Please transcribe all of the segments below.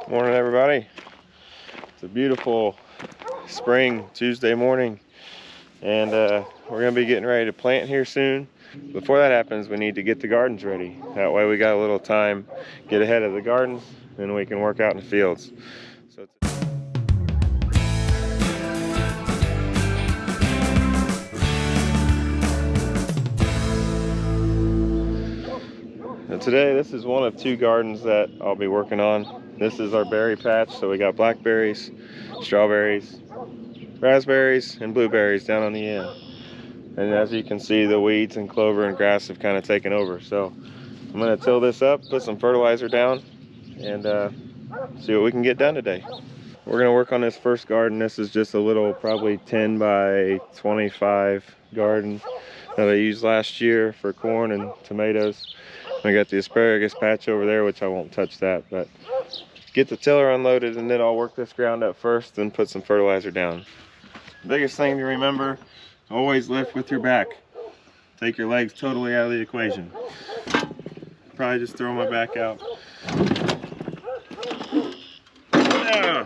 Morning, everybody. It's a beautiful spring Tuesday morning, and we're gonna be getting ready to plant here soon. Before that happens, we need to get the gardens ready. That way we got a little time, get ahead of the gardens, and we can work out in the fields. So today, this is one of two gardens that I'll be working on. This is our berry patch, so we got blackberries, strawberries, raspberries, and blueberries down on the end. And as you can see, the weeds and clover and grass have kind of taken over. So I'm gonna till this up, put some fertilizer down, and see what we can get done today. We're gonna work on this first garden. This is just a little, probably 10 by 25 garden that I used last year for corn and tomatoes. I got the asparagus patch over there, which I won't touch that, but get the tiller unloaded and then I'll work this ground up first and put some fertilizer down. The biggest thing to remember, always lift with your back. Take your legs totally out of the equation. Probably just throw my back out. Yeah.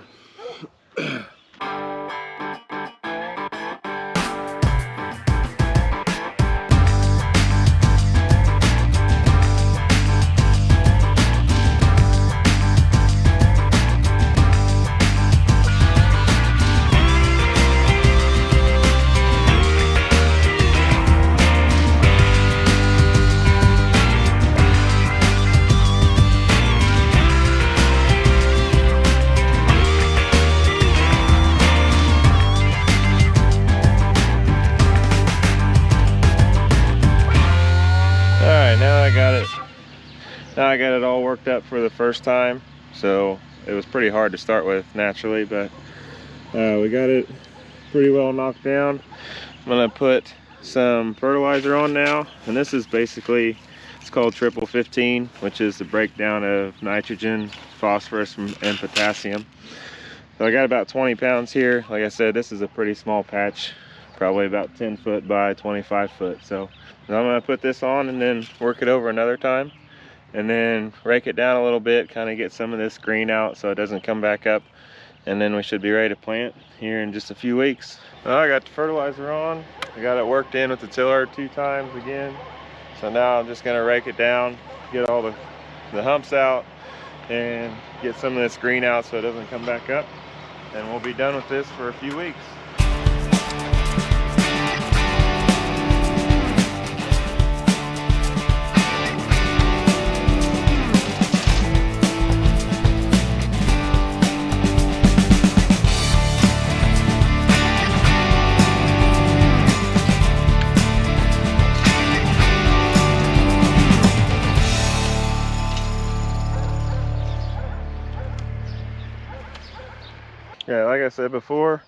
Now I got it all worked up for the first time, so it was pretty hard to start with naturally, but we got it pretty well knocked down. I'm gonna put some fertilizer on now, and this is basically, it's called triple 15, which is the breakdown of nitrogen, phosphorus, and potassium. So I got about 20 pounds here. Like I said, this is a pretty small patch, probably about 10 foot by 25 foot. So I'm gonna put this on and then work it over another time, and then rake it down a little bit, kind of get some of this green out so it doesn't come back up, and then we should be ready to plant here in just a few weeks. Well, I got the fertilizer on. I got it worked in with the tiller 2 times again. So now I'm just gonna rake it down, get all the humps out, and get some of this green out so it doesn't come back up. And we'll be done with this for a few weeks. Yeah, like I said before,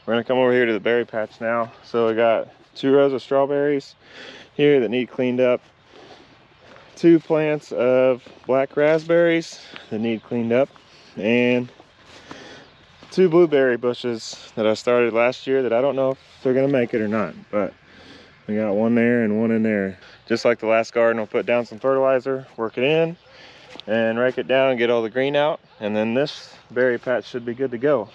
we're gonna come over here to the berry patch now. So we got 2 rows of strawberries here that need cleaned up, 2 plants of black raspberries that need cleaned up, and 2 blueberry bushes that I started last year that I don't know if they're gonna make it or not, but we got 1 there and 1 in there. Just like the last garden, we'll put down some fertilizer, work it in, and rake it down and get all the green out, and then this berry patch should be good to go.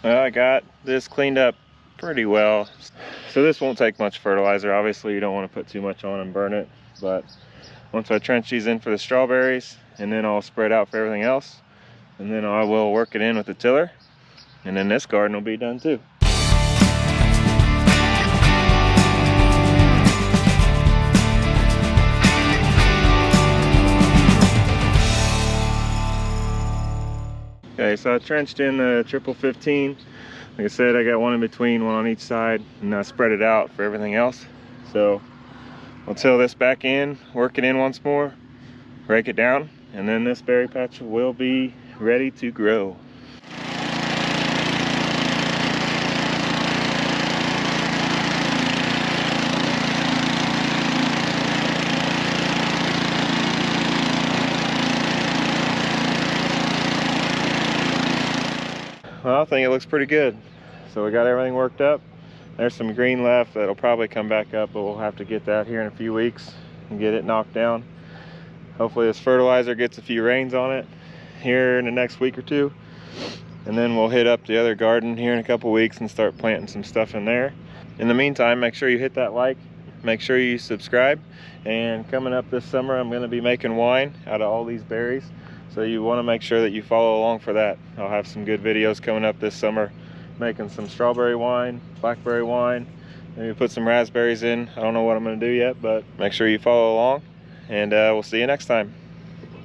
Well, I got this cleaned up pretty well. So this won't take much fertilizer. Obviously you don't want to put too much on and burn it, but once I trench these in for the strawberries, and then I'll spread out for everything else, and then I will work it in with the tiller, and then this garden will be done too. Okay, so I trenched in the triple 15. Like I said, I got 1 in between, 1 on each side, and I spread it out for everything else. So I'll till this back in, work it in once more, rake it down, and then this berry patch will be ready to grow. Well, I think it looks pretty good. So we got everything worked up. There's some green left that'll probably come back up, but we'll have to get that here in a few weeks and get it knocked down. Hopefully this fertilizer gets a few rains on it here in the next week or two. And then we'll hit up the other garden here in a couple weeks and start planting some stuff in there. In the meantime, make sure you hit that like, make sure you subscribe. And coming up this summer, I'm gonna be making wine out of all these berries. So you wanna make sure that you follow along for that. I'll have some good videos coming up this summer, making some strawberry wine, blackberry wine, maybe put some raspberries in. I don't know what I'm gonna do yet, but make sure you follow along, and we'll see you next time.